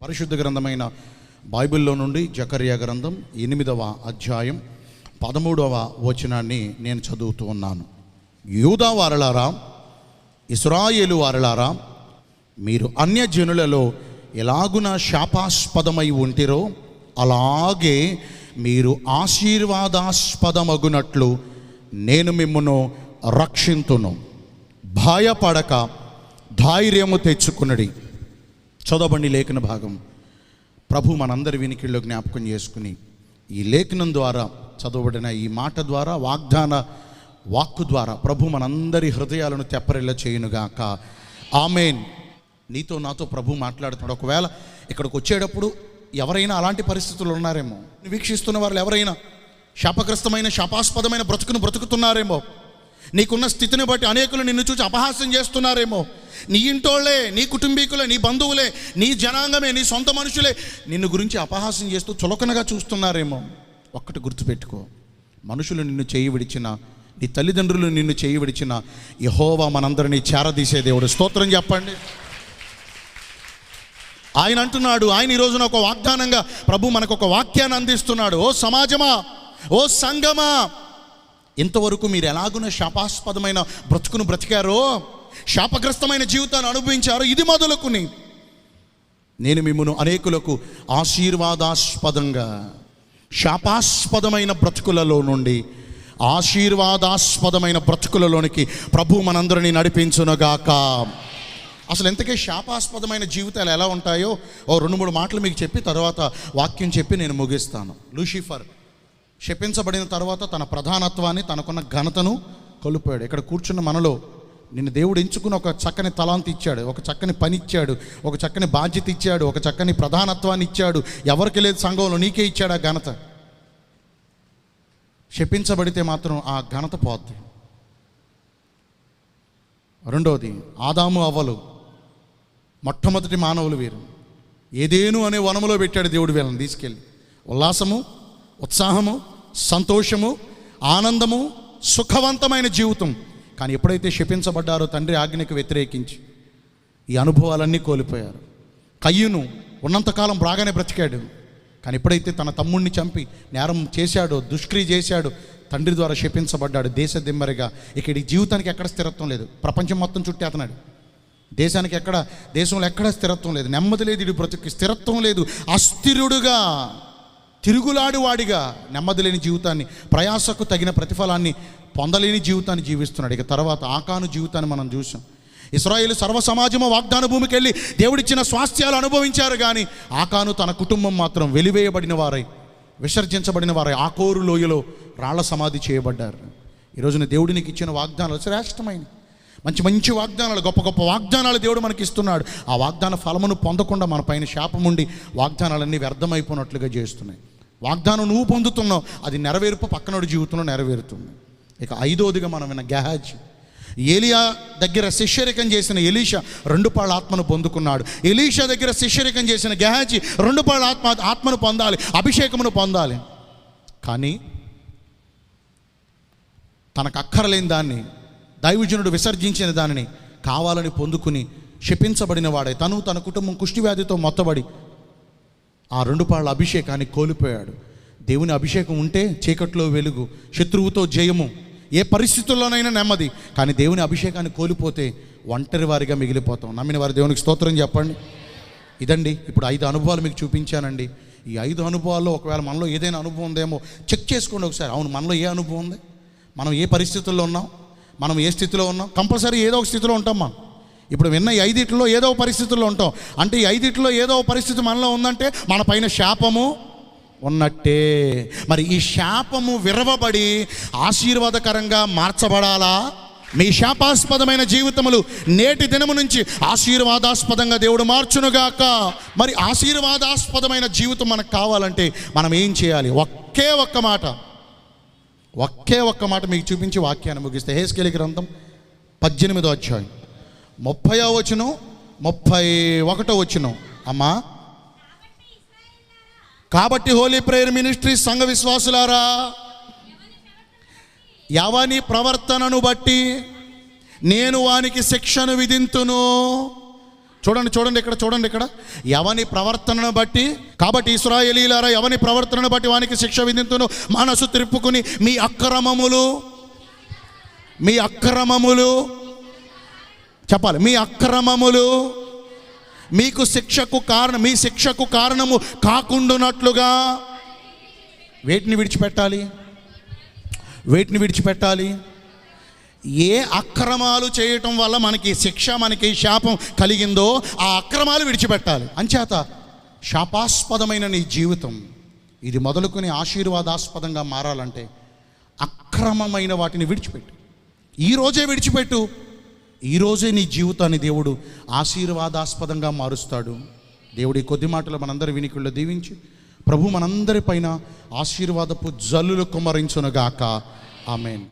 పరిశుద్ధ గ్రంథమైన బైబిల్లో నుండి జకర్యా గ్రంథం 8వ అధ్యాయం 13వ వచనాన్ని నేను చదువుతూ ఉన్నాను. యూదా వారలారా, ఇశ్రాయేలు వారలారా, మీరు అన్యజనులలో ఎలాగున శాపాస్పదమై ఉంటిరో అలాగే మీరు ఆశీర్వాదాస్పదమగునట్లు నేను మిమ్మును రక్షింతును. భయపడక ధైర్యము తెచ్చుకునడి. చదవబడి లేఖన భాగం ప్రభు మనందరి వినికిల్లో జ్ఞాపకం చేసుకుని ఈ లేఖనం ద్వారా చదవబడిన ఈ మాట ద్వారా వాగ్దాన వాక్కు ద్వారా ప్రభు మనందరి హృదయాలను తెప్పరిల్ల చేయునుగాక. ఆమేన్. నీతో నాతో ప్రభు మాట్లాడుతున్నాడు. ఒకవేళ ఇక్కడికి వచ్చేటప్పుడు ఎవరైనా అలాంటి పరిస్థితులు ఉన్నారేమో, వీక్షిస్తున్న వాళ్ళు ఎవరైనా శాపగ్రస్తమైన శాపాస్పదమైన బ్రతుకును బ్రతుకుతున్నారేమో, నీకున్న స్థితిని బట్టి అనేకులు నిన్ను చూసి అపహాస్యం చేస్తున్నారేమో, నీ ఇంటోళ్ళే, నీ కుటుంబీకులే, నీ బంధువులే, నీ జనాంగమే, నీ సొంత మనుషులే నిన్ను గురించి అపహాస్యం చేస్తూ చులకనగా చూస్తున్నారేమో. ఒక్కటి గుర్తుపెట్టుకో, మనుషులు నిన్ను చేయి విడిచిన, నీ తల్లిదండ్రులు నిన్ను చేయి విడిచిన యెహోవా మనందరినీ చేరదీసే దేవుడు. స్తోత్రం చెప్పండి. ఆయన అంటున్నాడు, ఆయన ఈ రోజున ఒక వాగ్దానంగా ప్రభు మనకు ఒక వాక్యాన్ని అందిస్తున్నాడు. ఓ సమాజమా, ఓ సంఘమా, ఇంతవరకు మీరు ఎలాగున శాపాస్పదమైన బ్రతుకును బ్రతికారో, శాపగ్రస్తమైన జీవితాన్ని అనుభవించారో, ఇది మొదలుకుని నేను మిమ్మును అనేకులకు ఆశీర్వాదాస్పదంగా, శాపాస్పదమైన బ్రతుకులలో నుండి ఆశీర్వాదాస్పదమైన బ్రతుకులలోనికి ప్రభు మనందరినీ నడిపించునుగాక. అసలు ఎంతకే శాపాస్పదమైన జీవితాలు ఎలా ఉంటాయో ఓ 2-3 మాటలు మీకు చెప్పి తర్వాత వాక్యం చెప్పి నేను ముగిస్తాను. లూసిఫర్ శపించబడిన తర్వాత తన ప్రధానత్వాన్ని, తనకున్న ఘనతను కోల్పోయాడు. ఇక్కడ కూర్చున్న మనలో నిన్ను దేవుడు ఎంచుకుని ఒక చక్కని తలాంతి ఇచ్చాడు, ఒక చక్కని పని ఇచ్చాడు, ఒక చక్కని బాధ్యత ఇచ్చాడు, ఒక చక్కని ప్రధానత్వాన్ని ఇచ్చాడు. ఎవరికి లేదు సంఘంలో, నీకే ఇచ్చాడు ఆ ఘనత. శపించబడితే మాత్రం ఆ ఘనత పోద్ది. రెండవది, ఆదాము అవ్వలు మొట్టమొదటి మానవులు వీరు. ఏదేను అనే వనములో పెట్టాడు దేవుడు వీళ్ళని తీసుకెళ్ళి. ఉల్లాసము, ఉత్సాహము, సంతోషము, ఆనందము, సుఖవంతమైన జీవితం. కానీ ఎప్పుడైతే శపించబడ్డారో తండ్రి ఆజ్ఞకు వ్యతిరేకించి ఈ అనుభవాలన్నీ కోల్పోయారు. కయ్యూను ఉన్నంతకాలం బాగానే బ్రతికాడు. కానీ ఎప్పుడైతే తన తమ్ముడిని చంపి నేరం చేశాడో, దుష్క్రియ చేశాడో, తండ్రి ద్వారా శపించబడ్డాడు. దేశ దిమ్మరిగా ఇక్కడ ఈ జీవితానికి ఎక్కడ స్థిరత్వం లేదు. ప్రపంచం మొత్తం చుట్టి అతనాడు. దేశంలో ఎక్కడ స్థిరత్వం లేదు, నెమ్మది లేదు, ఇటు బ్రతుకు స్థిరత్వం లేదు. అస్థిరుడుగా, తిరుగులాడువాడిగా, నెమ్మది లేని జీవితాన్ని, ప్రయాసకు తగిన ప్రతిఫలాన్ని పొందలేని జీవితాన్ని జీవిస్తున్నాడు. ఇక తర్వాత ఆకాను జీవితాన్ని మనం చూసాం. ఇశ్రాయేలు సర్వ సమాజము వాగ్దాన భూమికి వెళ్ళి దేవుడిచ్చిన స్వాస్థ్యాలు అనుభవించారు. కానీ ఆకాను తన కుటుంబం మాత్రం వెలివేయబడిన వారై, విసర్జించబడిన వారై ఆకోరు లోయలో రాళ్ల సమాధి చేయబడ్డారు. ఈరోజున దేవుడినికి ఇచ్చిన వాగ్దానాలు శ్రేష్టమైన మంచి మంచి వాగ్దానాలు, గొప్ప గొప్ప వాగ్దానాలు దేవుడు మనకి ఇస్తున్నాడు. ఆ వాగ్దాన ఫలమును పొందకుండా మన పైన శాపముండి వాగ్దానాలన్నీ వ్యర్థమైపోయినట్లుగా చేస్తున్నాయి. వాగ్దానం నువ్వు పొందుతున్నావు, అది నెరవేర్పు పక్కనోడి జీవితంలో నెరవేరుతుంది. ఇక 5వదిగా మనం విన్న గెహాజీ, ఏలియా దగ్గర శిష్యరికం చేసిన ఎలీషా 2 పాళ్ళ ఆత్మను పొందుకున్నాడు. ఎలీషా దగ్గర శిష్యరికం చేసిన గెహాజీ 2 పాళ్ళ ఆత్మను పొందాలి, అభిషేకమును పొందాలి. కానీ తనకు అక్కరలేని దాన్ని, దైవజనుడు విసర్జించిన దానిని కావాలని పొందుకుని శపించబడిన వాడే తను, తన కుటుంబం కుష్టివ్యాధితో మొత్తబడి ఆ 2 పాళ్ళ అభిషేకాన్ని కోల్పోయాడు. దేవుని అభిషేకం ఉంటే చీకట్లో వెలుగు, శత్రువుతో జయము, ఏ పరిస్థితుల్లోనైనా నెమ్మది. కానీ దేవుని అభిషేకాన్ని కోల్పోతే ఒంటరి వారిగా మిగిలిపోతాం. నమ్మిన వారి దేవునికి స్తోత్రం చెప్పండి. ఇదండి ఇప్పుడు 5 అనుభవాలు మీకు చూపించానండి. ఈ 5 అనుభవాల్లో ఒకవేళ మనలో ఏదైనా అనుభవం ఉందేమో చెక్ చేసుకోండి ఒకసారి. అవును, మనలో ఏ అనుభవం ఉంది, మనం ఏ పరిస్థితుల్లో ఉన్నాం, మనం ఏ స్థితిలో ఉన్నాం. కంపల్సరీ ఏదో ఒక స్థితిలో ఉంటాం. మనం ఇప్పుడు విన్న ఈ 5 ఏదో ఒక పరిస్థితుల్లో ఉంటాం. అంటే ఈ 5 ఏదో ఒక పరిస్థితి మనలో ఉందంటే మన పైన శాపము ఉన్నట్టే. మరి ఈ శాపము విరవబడి ఆశీర్వాదకరంగా మార్చబడాలా? మీ శాపాస్పదమైన జీవితములు నేటి దినము నుంచి ఆశీర్వాదాస్పదంగా దేవుడు మార్చునుగాక. మరి ఆశీర్వాదాస్పదమైన జీవితం మనకు కావాలంటే మనం ఏం చేయాలి? ఒకే ఒక్క మాట మీకు చూపించి వాక్యాన్ని ముగిస్తే, హెస్కేలు గ్రంథం 18వ అధ్యాయం 30వ వచనం 31వ వచనం. అమ్మా, కాబట్టి హోలీ ప్రేయర్ మినిస్ట్రీ సంఘ విశ్వాసులారా, ఎవని ప్రవర్తనను బట్టి నేను వానికి శిక్షను విధింతును. చూడండి ఇక్కడ ఎవని ప్రవర్తనను బట్టి, కాబట్టి ఇశ్రాయేలీయులారా ఎవని ప్రవర్తనను బట్టి వానికి శిక్ష విధింతును, మనసు తిరుపుకుని మీ అక్రమములు చెప్పాలి, మీ అక్రమములు మీకు మీ శిక్షకు కారణము కాకుండానట్లుగా వేటిని విడిచిపెట్టాలి? ఏ అక్రమాలు చేయటం వల్ల మనకి శిక్ష, మనకి శాపం కలిగిందో ఆ అక్రమాలు విడిచిపెట్టాలి. అంచేత శాపాస్పదమైన నీ జీవితం ఇది మొదలుకొని ఆశీర్వాదాస్పదంగా మారాలంటే అక్రమమైన వాటిని విడిచిపెట్టు. ఈరోజే నీ జీవితాన్ని దేవుడు ఆశీర్వాదాస్పదంగా మారుస్తాడు. దేవుడి కొద్ది మాటలు మనందరి వినికిల్లో దీవించి ప్రభు మనందరి పైన ఆశీర్వాదపు జల్లులు కుమ్మరించునుగాక. ఆమేన్.